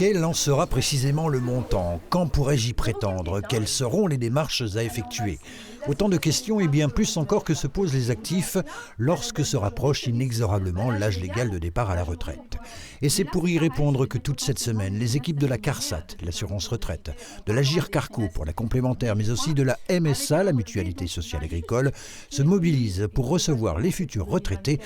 Quel en sera précisément le montant? Quand pourrais-je y prétendre? Quelles seront les démarches à effectuer? Autant de questions et bien plus encore que se posent les actifs lorsque se rapproche inexorablement l'âge légal de départ à la retraite. Et c'est pour y répondre que toute cette semaine, les équipes de la CARSAT, l'assurance retraite, de la GIR-Carco pour la complémentaire, mais aussi de la MSA, la mutualité sociale agricole, se mobilisent pour recevoir les futurs retraités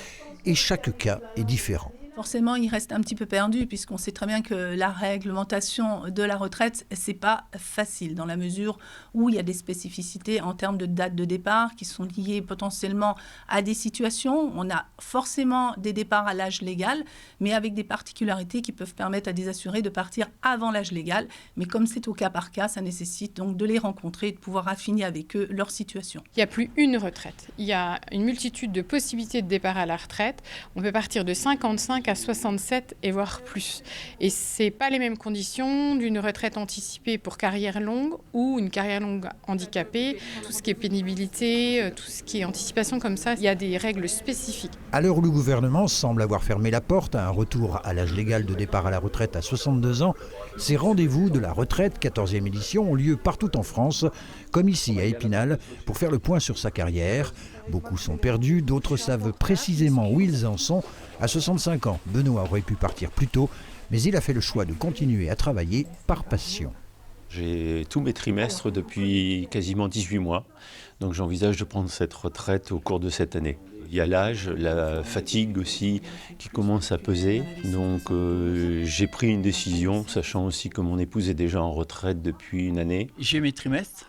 et chaque cas est différent. Forcément, il reste un petit peu perdu puisqu'on sait très bien que la réglementation de la retraite, c'est pas facile dans la mesure où il y a des spécificités en termes de date de départ qui sont liées potentiellement à des situations. On a forcément des départs à l'âge légal, mais avec des particularités qui peuvent permettre à des assurés de partir avant l'âge légal. Mais comme c'est au cas par cas, ça nécessite donc de les rencontrer et de pouvoir affiner avec eux leur situation. Il n'y a plus une retraite. Il y a une multitude de possibilités de départ à la retraite. On peut partir de 55 à 67 et voire plus. Et c'est pas les mêmes conditions d'une retraite anticipée pour carrière longue ou une carrière longue handicapée. Tout ce qui est pénibilité, tout ce qui est anticipation comme ça, il y a des règles spécifiques. À l'heure où le gouvernement semble avoir fermé la porte à un retour à l'âge légal de départ à la retraite à 62 ans, ces rendez-vous de la retraite, 14e édition, ont lieu partout en France, comme ici à Épinal, pour faire le point sur sa carrière. Beaucoup sont perdus, d'autres savent précisément où ils en sont. À 65 ans, Benoît aurait pu partir plus tôt, mais il a fait le choix de continuer à travailler par passion. J'ai tous mes trimestres depuis quasiment 18 mois, donc j'envisage de prendre cette retraite au cours de cette année. Il y a l'âge, la fatigue aussi qui commence à peser, donc j'ai pris une décision, sachant aussi que mon épouse est déjà en retraite depuis une année. J'ai mes trimestres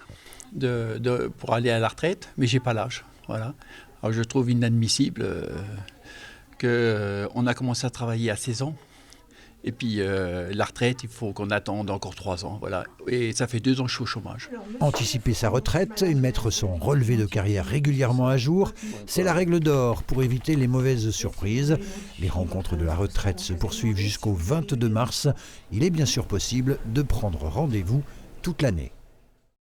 pour aller à la retraite, mais j'ai pas l'âge. Voilà. Alors je trouve inadmissible qu'on a commencé à travailler à 16 ans. Et puis la retraite, il faut qu'on attende encore 3 ans. Voilà. Et ça fait 2 ans que je suis au chômage. Anticiper sa retraite et mettre son relevé de carrière régulièrement à jour, c'est la règle d'or pour éviter les mauvaises surprises. Les rencontres de la retraite se poursuivent jusqu'au 22 mars. Il est bien sûr possible de prendre rendez-vous toute l'année.